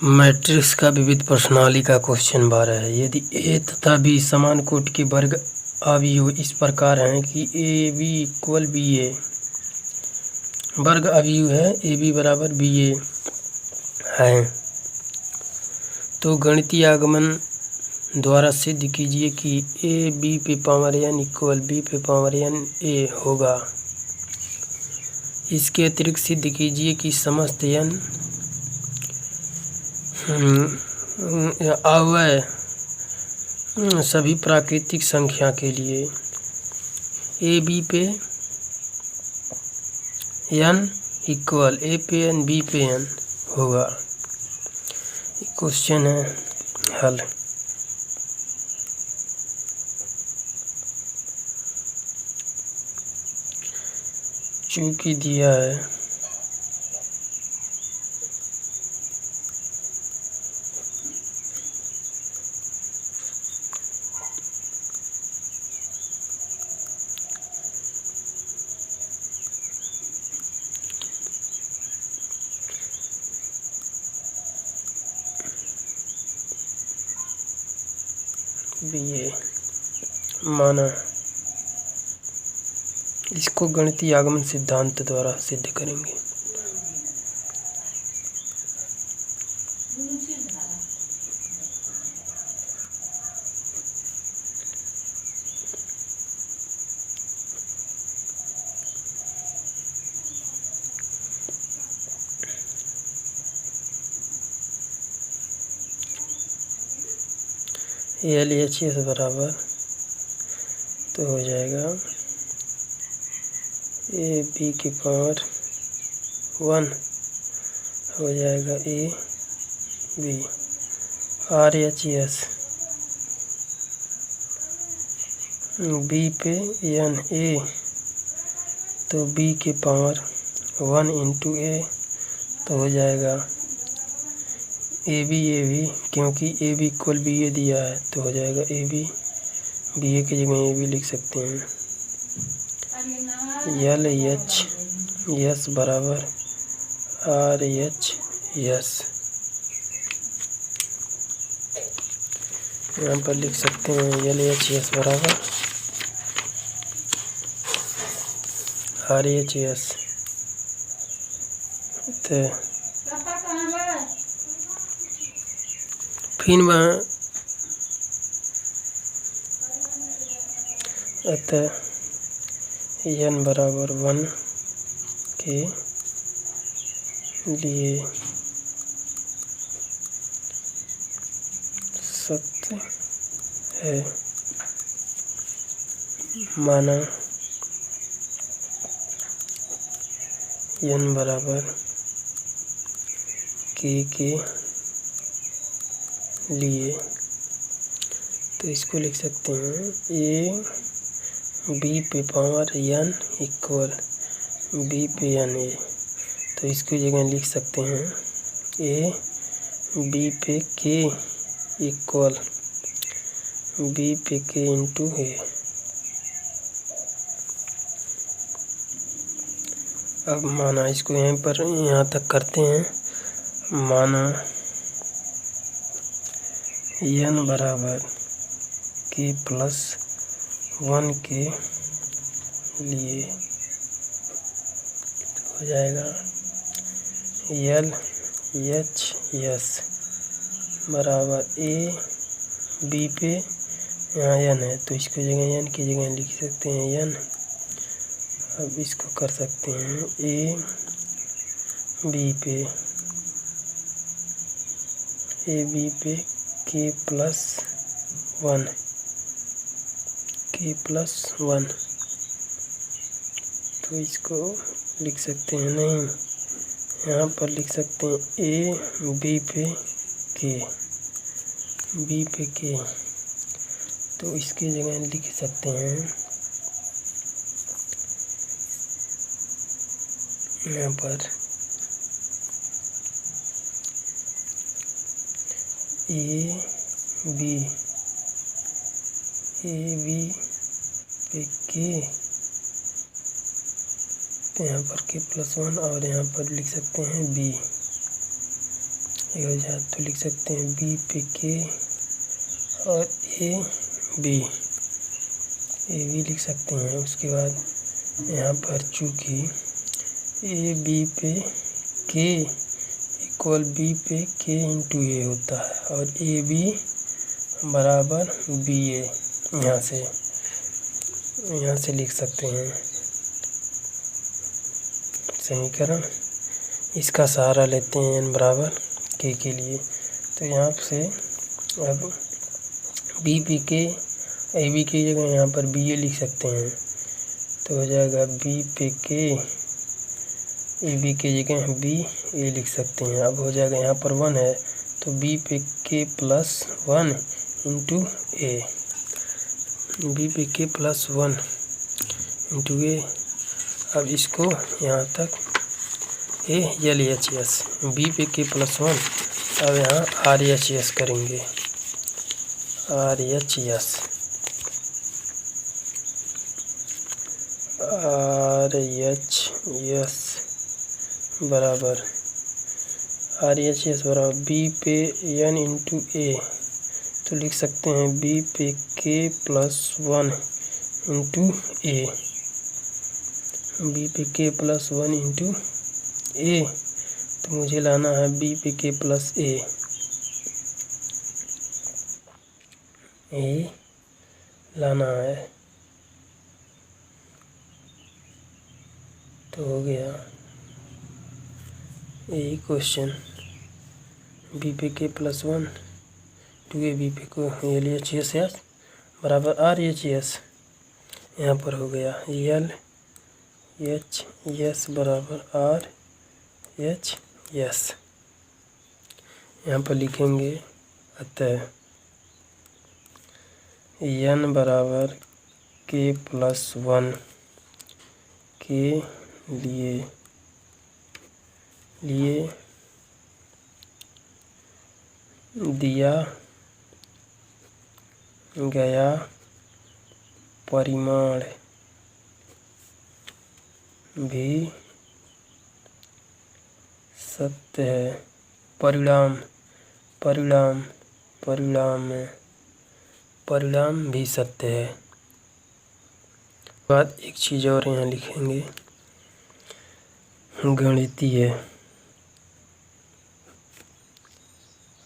Matrix का विविध प्रश्नावली का क्वेश्चन 12 है। यदि ए तथा बी समान कोटि के वर्ग अवयव इस प्रकार हैं कि ए बी इक्वल बी ए, वर्ग अवयव है ए बी बराबर बी ए है, तो गणितीय आगमन द्वारा सिद्ध कीजिए कि ए बी पे पावर एन इक्वल बी पे पावर एन ए होगा। इसके अतिरिक्त सिद्ध कीजिए कि समस्त एन अवयव सभी प्राकृतिक संख्या के लिए ए बी पे एन इक्वल ए पे एन बी पे एन होगा। क्वेश्चन है हल। चूंकि दिया है बी ए माना, इसको गणितीय आगमन सिद्धांत द्वारा सिद्ध करेंगे। एल एच एस बराबर तो हो जाएगा ए बी की पावर 1 हो जाएगा A B, R H S B पे एन ए, तो बी के पावर 1 इंटू ए तो हो जाएगा ए बी, क्योंकि ए बी इक्वल बी ए दिया है तो हो जाएगा ए बी ए की जगह ए बी लिख सकते हैं। एल एच एस बराबर आर एच एस, यहाँ पर लिख सकते हैं एल एच एस बराबर आर एच एस। तो फिर वहाँ अतः एन बराबर 1 के लिए सत्य है माना एन बराबर के लिए, तो इसको लिख सकते हैं ए बी पे पावर एन इक्वल बी पे एन ए, तो इसको जगह लिख सकते हैं ए बी पे के इक्वल बी पे के इंटू ए। अब माना इसको यहाँ तक करते हैं। माना एन बराबर के प्लस 1 के लिए हो जाएगा एल एच एस बराबर ए बी पे, यहाँ एन है तो इसको जगह एन की जगह लिख सकते हैं एन। अब इसको कर सकते हैं ए बी पे के प्लस 1 तो इसको लिख सकते हैं, नहीं यहाँ पर लिख सकते हैं ए बी पे के, तो इसकी जगह लिख सकते हैं यहाँ पर ए बी पे के, तो यहाँ पर के प्लस 1 और यहाँ पर लिख सकते हैं बी। ये हो जाए तो लिख सकते हैं बी पे के और ए बी लिख सकते हैं। उसके बाद यहाँ पर चूँकि ए बी पे के इक्वल बी पे के इंटू ए होता है और ए बी बराबर बी ए, यहाँ से लिख सकते हैं समीकरण। इसका सहारा लेते हैं n बराबर के लिए, तो यहाँ से अब बी पे के ए बी की जगह यहाँ पर बी ए लिख सकते हैं, तो हो जाएगा बी पे के ए बी की जगह बी ए लिख सकते हैं। अब हो जाएगा यहाँ पर 1 है तो बी पे के प्लस 1 इंटू ए, बी पे के प्लस 1 इंटू ए। अब इसको यहाँ तक A L H S, B पे के प्लस 1, अब यहाँ आर एच एस करेंगे, आर एच एस बराबर बी पे एन इंटू ए, तो लिख सकते हैं बी पे के प्लस 1 इंटू ए, बी पे के प्लस 1 इंटू ए, तो मुझे लाना है बी पे के प्लस ए लाना है, तो हो गया यही क्वेश्चन। बी पे के प्लस 1 टू ए बी पे को एल एच एस बराबर आर एच एस, यहाँ पर हो गया एल एच एस बराबर आर एच एस, यहाँ पर लिखेंगे अतः एन बराबर के प्लस 1 के लिए दिया गया परिमाण भी सत्य है, परिणाम भी सत्य है। बाद एक चीज़ और यहाँ लिखेंगे, गणितीय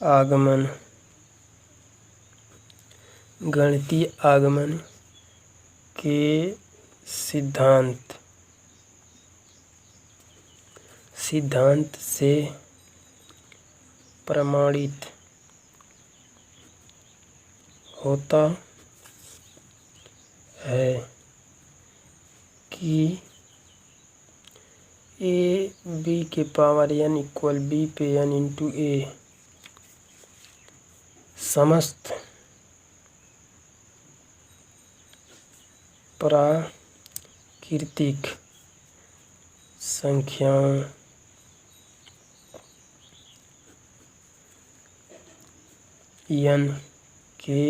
आगमन के सिद्धांत से प्रमाणित होता है कि ए बी के पावर n इक्वल बी पे n इंटू ए समस्त प्राकृतिक संख्याओं n के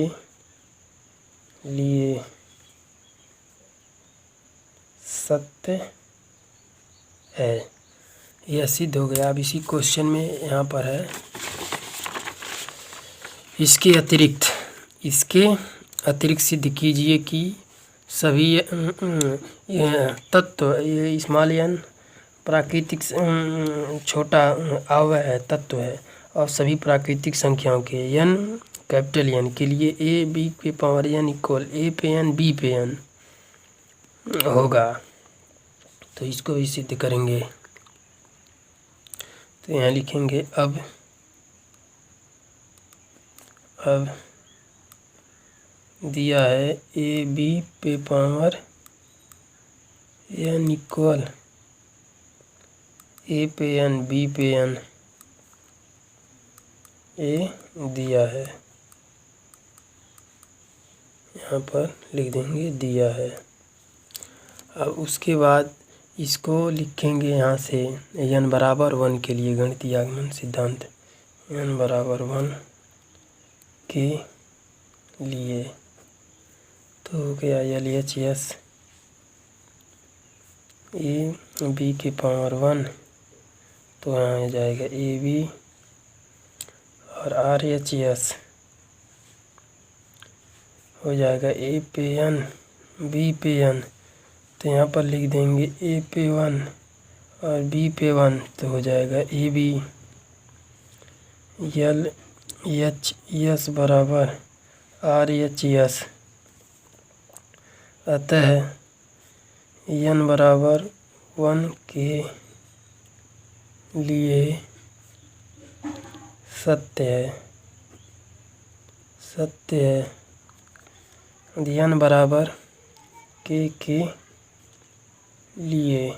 लिए सत्य है। यह सिद्ध हो गया। अब इसी क्वेश्चन में यहाँ पर है इसके अतिरिक्त सिद्ध कीजिए कि सभी तत्व ये स्मॉल n प्राकृतिक छोटा अवयव है, तत्व है, और सभी प्राकृतिक संख्याओं के n कैपिटल N के लिए ए बी पे पावर n इक्वल ए पे n बी पे n होगा। तो इसको भी सिद्ध करेंगे। तो यहाँ लिखेंगे अब दिया है ए बी पे पावर n इक्वल ए पे n बी पे n ए दिया है, यहाँ पर लिख देंगे दिया है। अब उसके बाद इसको लिखेंगे यहाँ से n बराबर 1 के लिए गणितीय आगमन सिद्धांत n बराबर 1 के लिए, तो हो गया L H S A B के पावर 1, तो यहाँ आ जाएगा ए बी और RHS हो जाएगा A पे N B पे N, तो यहाँ पर लिख देंगे A पे 1 और B पे 1, तो हो जाएगा AB। LHS बराबर RHS, अतः N बराबर 1 के लिए सत्य है। N बराबर K के लिए,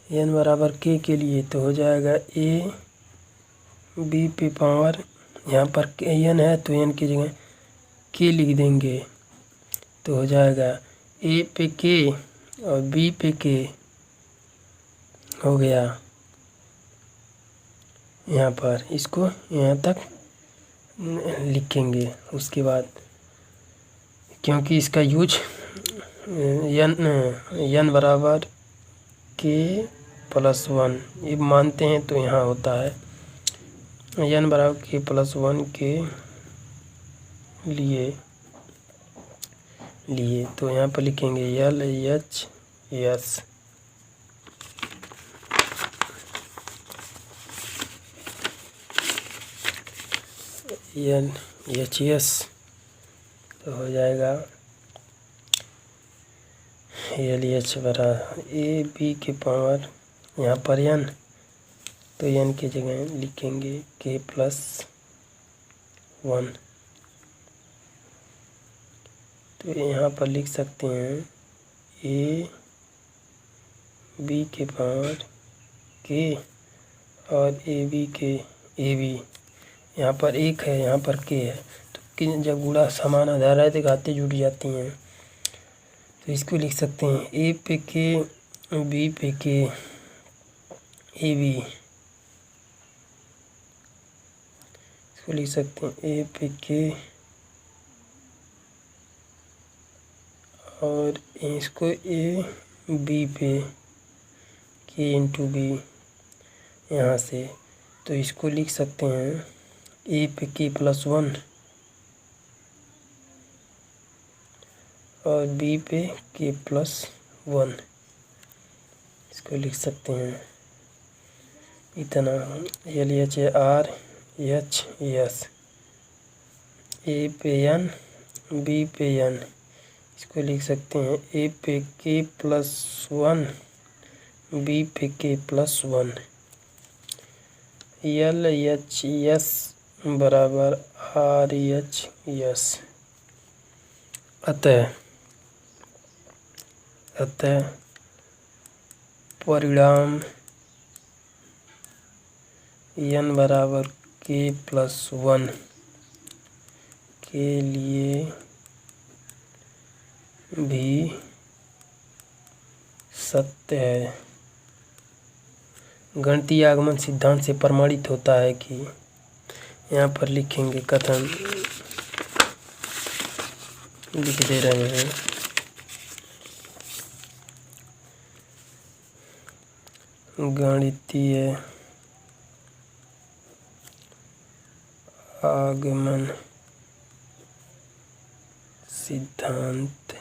N बराबर K के लिए, तो हो जाएगा A B पे पावर, यहाँ पर N है तो N की जगह K लिख देंगे, तो हो जाएगा A पे K और B पे K हो गया। यहाँ पर इसको यहाँ तक लिखेंगे, उसके बाद क्योंकि इसका यूज N बराबर K प्लस 1 ये मानते हैं, तो यहाँ होता है N बराबर K प्लस 1 के लिए, तो यहाँ पर लिखेंगे LHS। LHS तो हो जाएगा LH बराबर AB के पावर, यहाँ पर N, तो N की जगह लिखेंगे K प्लस 1, तो यहाँ पर लिख सकते हैं AB के पावर K और AB के AB, यहाँ पर 1 है, यहाँ पर K है, तो जब गुणा समान आधार है तो घातें जुड़ जाती हैं, तो इसको लिख सकते हैं A पे K B पे K AB, इसको लिख सकते हैं A पे K और इसको A B पे K इंटू B, यहाँ से तो इसको लिख सकते हैं A पे K प्लस 1 और B पे K प्लस 1, इसको लिख सकते हैं इतना LHS। A पे N B पे N, इसको लिख सकते हैं A पे K प्लस 1 B पे K प्लस 1, LHS बराबर RHS। अतः परिणाम N बराबर K प्लस 1 के लिए भी सत्य है। गणितीय आगमन सिद्धांत से प्रमाणित होता है कि, यहाँ पर लिखेंगे कथन, लिख दे रहे हैं गणितीय आगमन सिद्धांत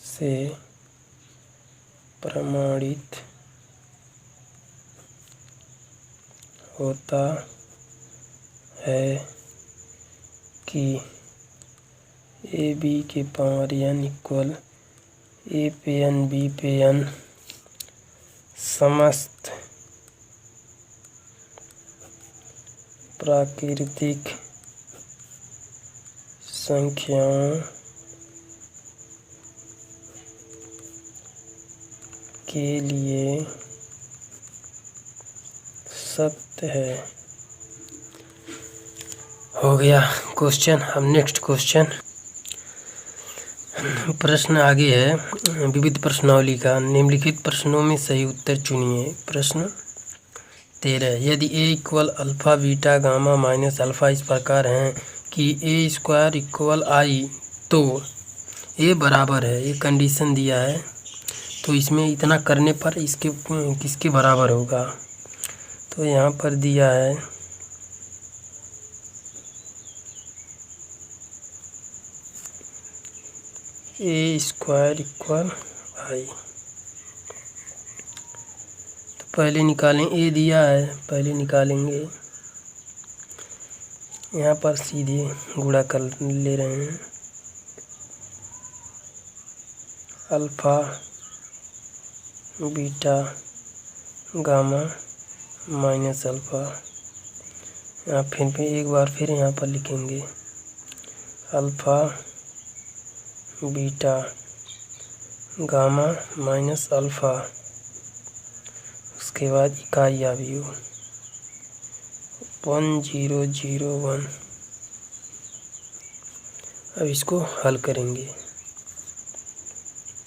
से प्रमाणित होता है कि AB के पावर N इक्वल A पे N B पे N समस्त प्राकृतिक संख्याओं के लिए सत्य है। हो गया क्वेश्चन। अब नेक्स्ट क्वेश्चन, प्रश्न आगे है विविध प्रश्नावली का। निम्नलिखित प्रश्नों में सही उत्तर चुनिए। प्रश्न 13, यदि A equal alpha beta gamma minus alpha इस प्रकार हैं कि A स्क्वायर इक्वल I, तो A बराबर है, ये कंडीशन दिया है, तो इसमें इतना करने पर इसके किसके बराबर होगा। तो यहाँ पर दिया है ए स्क्वायर इक्वल आई। तो पहले निकालें, ए दिया है पहले निकालेंगे। यहाँ पर सीधे गुणा कर ले रहे हैं। Alpha beta gamma minus alpha. यहाँ फिर एक बार फिर यहाँ पर लिखेंगे alpha beta gamma minus alpha. उसके बाद इकाई अवयव 1001। अब इसको हल करेंगे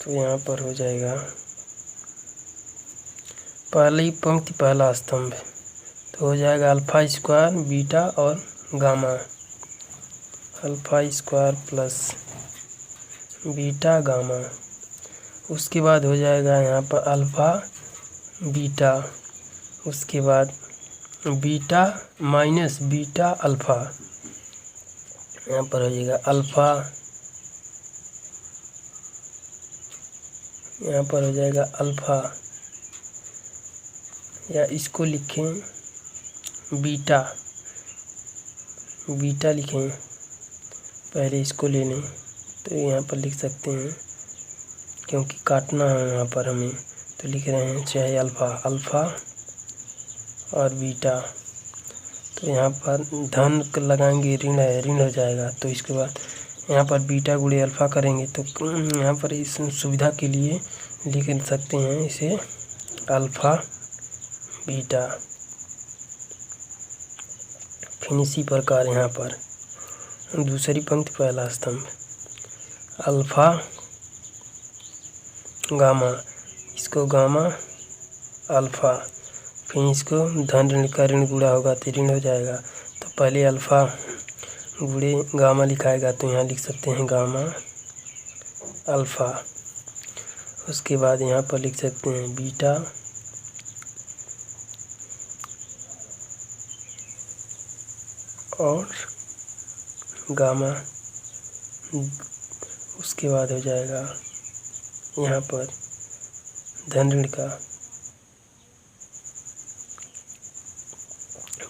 तो यहाँ पर हो जाएगा पहली पंक्ति पहला स्तंभ, तो हो जाएगा अल्फ़ा स्क्वायर बीटा और gamma. Alpha square plus beta gamma. उसके बाद हो जाएगा यहाँ पर अल्फ़ा बीटा, उसके बाद बीटा माइनस बीटा अल्फ़ा। यहाँ पर हो जाएगा अल्फ़ा, यहाँ पर हो जाएगा अल्फ़ा, या इसको लिखें बीटा, बीटा लिखें पहले इसको ले लें तो यहाँ पर लिख सकते हैं, क्योंकि काटना है यहाँ पर हमें तो लिख रहे हैं चाहे अल्फ़ा, अल्फ़ा और बीटा। तो यहाँ पर धन लगाएंगे, ऋण है ऋण हो जाएगा। तो इसके बाद यहाँ पर बीटा गुणे अल्फ़ा करेंगे तो यहाँ पर इस सुविधा के लिए लिख सकते हैं इसे अल्फ़ा बीटा। फिर इसी प्रकार यहाँ पर दूसरी पंक्ति पहला स्तंभ अल्फ़ा गामा, इसको गामा अल्फ़ा, फिर इसको धन ऋण का ऋण गुणा होगा तो ऋण हो जाएगा। तो पहले अल्फ़ा गुणे गामा लिखाएगा तो यहाँ लिख सकते हैं गामा अल्फ़ा। उसके बाद यहाँ पर लिख सकते हैं बीटा और गामा। उसके बाद हो जाएगा यहाँ पर धन ऋण का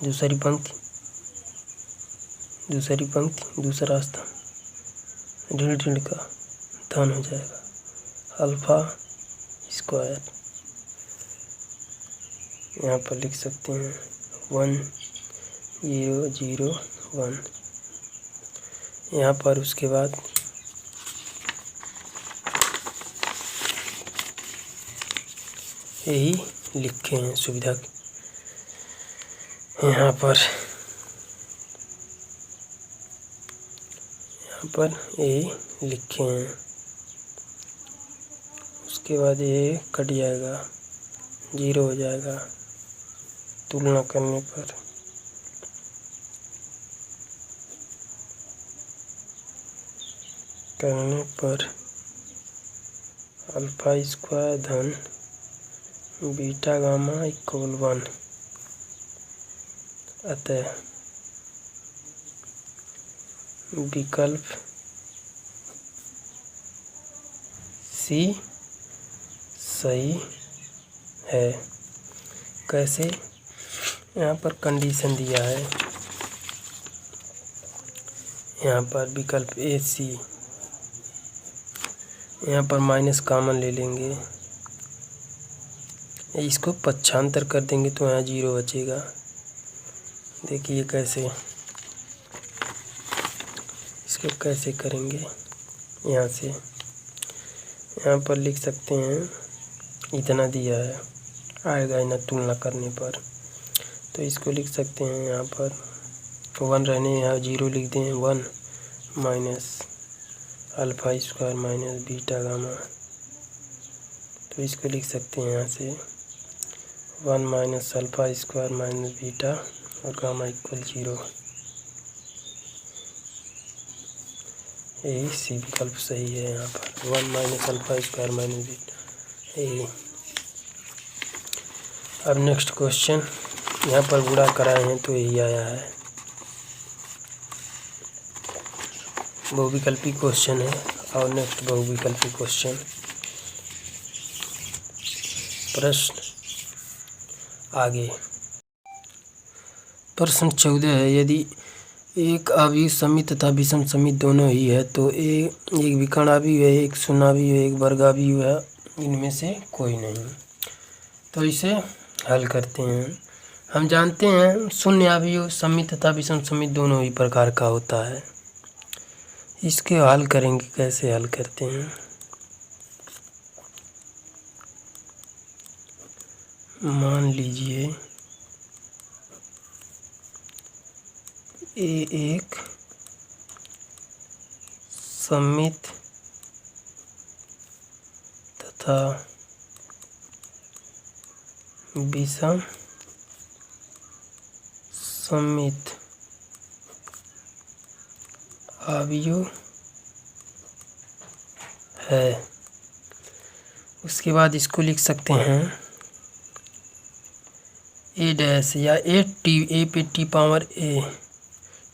दूसरी पंक्ति दूसरा स्तंभ ऋण ऋण का धन हो जाएगा अल्फ़ा स्क्वायर। यहाँ पर लिख सकते हैं 1001। यहाँ पर उसके बाद यही लिखे हैं सुविधा यहाँ पर यही लिखे हैं। उसके बाद ये कट जाएगा, 0 हो जाएगा तुलना करने पर अल्फ़ा स्क्वायर धन बीटा गामा इक्वल 1। अतः विकल्प सी सही है। कैसे? यहाँ पर कंडीशन दिया है, यहाँ पर विकल्प ए सी, यहाँ पर माइनस कॉमन ले लेंगे, इसको पक्षांतर कर देंगे तो यहाँ 0 बचेगा। देखिए कैसे, इसको कैसे करेंगे। यहाँ से यहाँ पर लिख सकते हैं, इतना दिया है आएगा इन्हें तुलना करने पर, तो इसको लिख सकते हैं यहाँ पर 1 रहने यहाँ 0 लिख दें 1 minus alpha square minus beta gamma. तो इसको लिख सकते हैं यहाँ से 1 minus alpha square minus beta और गामा इक्वल 0। यही सी विकल्प सही है। यहाँ पर 1 minus alpha square minus beta. यही। अब नेक्स्ट क्वेश्चन यहाँ पर गुणा कराए हैं तो यही आया है। बहुविकल्पी क्वेश्चन है। और नेक्स्ट बहुविकल्पी क्वेश्चन, प्रश्न आगे। प्रश्न 14 है, यदि एक अवयव समित तथा विषम समित दोनों ही है तो एक विकर्ण अवयव है, एक शून्य अवयव है, एक वर्ग अवयव है, इनमें से कोई नहीं। तो इसे हल करते हैं। हम जानते हैं शून्य अवयव समित तथा विषम समित दोनों ही प्रकार का होता है। इसके हल करेंगे, कैसे हल करते हैं। मान लीजिए ए एक समित तथा विषम समित अवयव है। उसके बाद इसको लिख सकते हैं ए डैश या ए पे T power A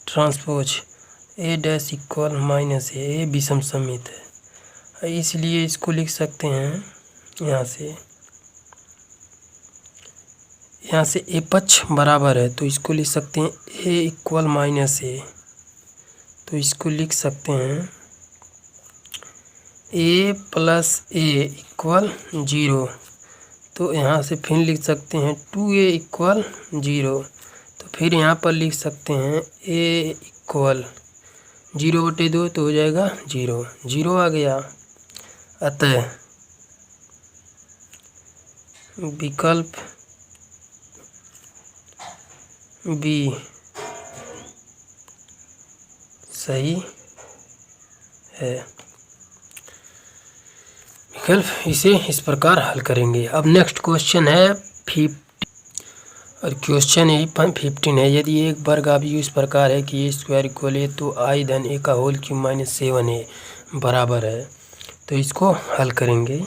transpose A dash equal minus A विषम समित है, इसलिए इसको लिख सकते हैं यहाँ से ए पक्ष बराबर है तो इसको लिख सकते हैं ए इक्वल माइनस ए, तो इसको लिख सकते हैं ए प्लस ए इक्वल 0, तो यहाँ से फिर लिख सकते हैं 2a इक्वल 0, तो फिर यहाँ पर लिख सकते हैं a इक्वल 0/2 तो हो जाएगा 0, 0 आ गया। अतः विकल्प बी सही है। विकल्प इसे इस प्रकार हल करेंगे। अब नेक्स्ट क्वेश्चन है 50 और क्वेश्चन यही 15 है। यदि एक वर्ग अवयव इस प्रकार है कि ए स्क्वायर इक्वल ए तो आई धन ए का होल क्यूब माइनस 7a बराबर है, तो इसको हल करेंगे।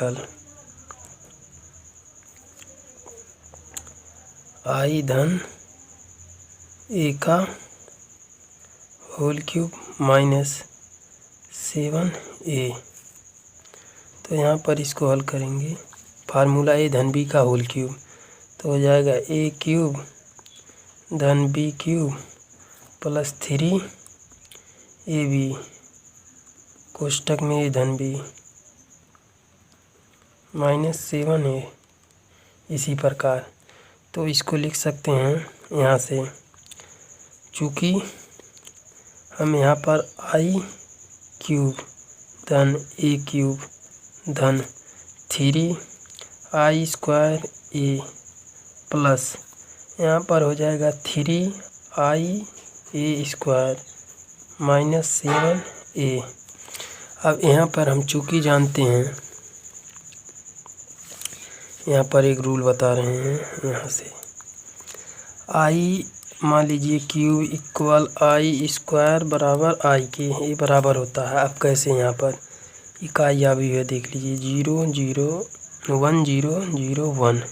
हल आई धन ए का होल क्यूब माइनस 7a, तो यहाँ पर इसको हल करेंगे। फार्मूला ए धन बी का होल क्यूब, तो हो जाएगा ए क्यूब धन बी क्यूब प्लस 3ab कोष्टक में ए धन बी माइनस 7a, इसी प्रकार। तो इसको लिख सकते हैं यहाँ से, चूँकि हम यहाँ पर आई क्यूब धन ए क्यूब धन 3i स्क्वायर ए प्लस यहाँ पर हो जाएगा 3ia स्क्वायर माइनस 7a। अब यहाँ पर हम चूँकि जानते हैं, यहाँ पर एक रूल बता रहे हैं। यहाँ से आई मान लीजिए क्यूब इक्वल आई स्क्वायर बराबर आई के, ये बराबर होता है। अब कैसे, यहाँ पर इकाई अवयव है, देख लीजिए 0 0 1 0 0 1,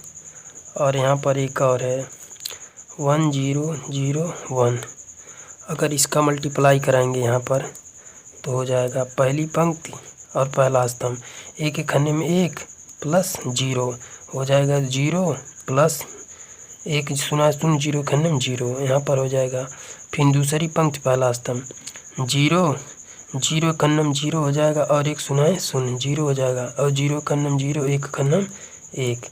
और यहाँ पर एक और है 1 0 0 1। अगर इसका मल्टीप्लाई कराएंगे यहाँ पर तो हो जाएगा पहली पंक्ति और पहला स्तंभ, एक एक खन्ने में 1 प्लस 0 हो जाएगा 0 प्लस 1 0 0 खन्ने में 0, यहाँ पर हो जाएगा। फिर दूसरी पंक्ति पहला स्तंभ 0 0 खन्नम 0 हो जाएगा और 1 0 0 हो जाएगा, और 0 खन्नम 0 1 खन्नम 1,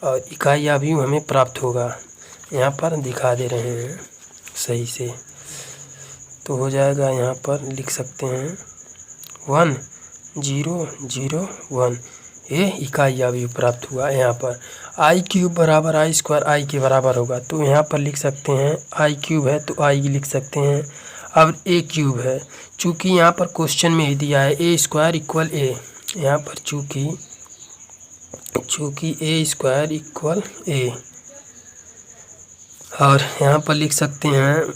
और इकाई अवयव हमें प्राप्त होगा। यहाँ पर दिखा दे रहे हैं सही से, तो हो जाएगा। यहाँ पर लिख सकते हैं 1 0 0 1, ये इकाई अवयव प्राप्त हुआ। यहाँ पर आई क्यूब बराबर आई स्क्वायर आई के बराबर होगा, तो यहाँ पर लिख सकते हैं आई क्यूब है तो आई लिख सकते हैं। अब ए क्यूब है, चूँकि यहाँ पर क्वेश्चन में ही दिया है ए स्क्वायर इक्वल ए, यहाँ पर चूँकि ए स्क्वायर इक्वल ए, और यहाँ पर लिख सकते हैं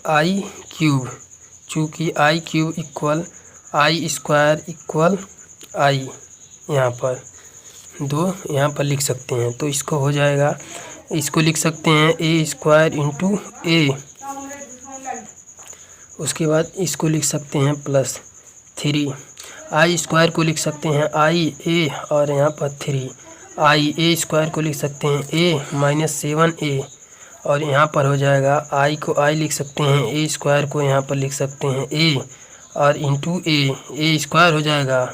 आई क्यूब, चूँकि आई क्यूब इक्वल आई स्क्वायर इक्वल आई, यहाँ पर 2 यहाँ पर लिख सकते हैं। तो इसको हो जाएगा इसको लिख सकते हैं ए स्क्वायर इंटू ए, उसके बाद इसको लिख सकते हैं प्लस 3, आई स्क्वायर को लिख सकते हैं आई ए और यहाँ पर 3, आई ए स्क्वायर को लिख सकते हैं ए माइनस 7a और यहाँ पर हो जाएगा आई को आई लिख सकते हैं, ए स्क्वायर को यहाँ पर लिख सकते हैं ए और इंटू ए स्क्वायर हो जाएगा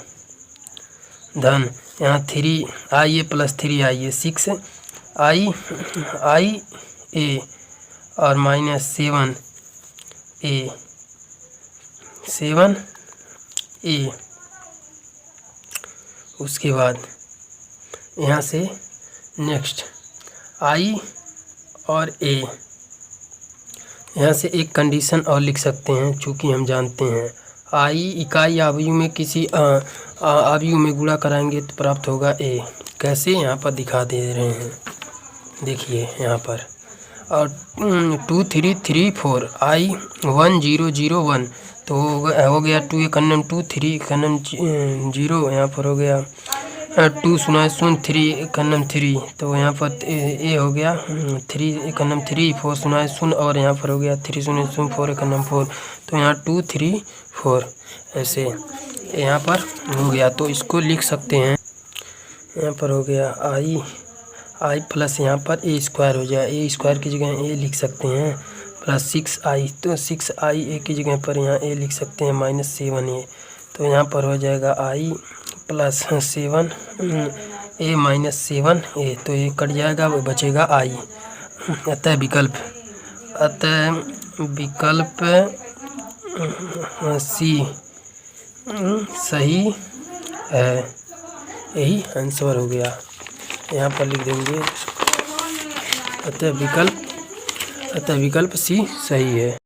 धन यहाँ 3 आई ए प्लस 3 आई ए 6 आई ए और माइनस 7a उसके बाद यहाँ से नेक्स्ट आई और ए, यहाँ से एक कंडीशन और लिख सकते हैं चूँकि हम जानते हैं आई इकाई आव्यूह में किसी आव्यूह में गुणा कराएंगे तो प्राप्त होगा ए। कैसे यहाँ पर दिखा दे रहे हैं, देखिए यहाँ पर और 2 3 3 4 आई 1 0 0 1 तो हो गया 2 कन्नम 2 3 कन्नम 0, यहाँ पर हो गया 2 0 0 3 कन्नम 3 तो यहाँ पर ए हो गया 3 कन्नम 3 4 0 0 और यहाँ पर हो गया 3 0 0 4 कन्नम 4 तो यहाँ 2 3 4 ऐसे यहाँ पर हो गया। तो इसको लिख सकते हैं, यहाँ पर हो गया आई प्लस यहाँ पर ए स्क्वायर हो जाए, ए स्क्वायर की जगह ए लिख सकते हैं प्लस 6i तो 6i ए की जगह पर यहाँ ए लिख सकते हैं माइनस 7a तो यहाँ पर हो जाएगा आई प्लस 7 ए माइनस 7a तो ये कट जाएगा, वो बचेगा आई। अतः विकल्प सी सही है, यही आंसर हो गया। यहाँ पर लिख देंगे अतः विकल्प सी सही है।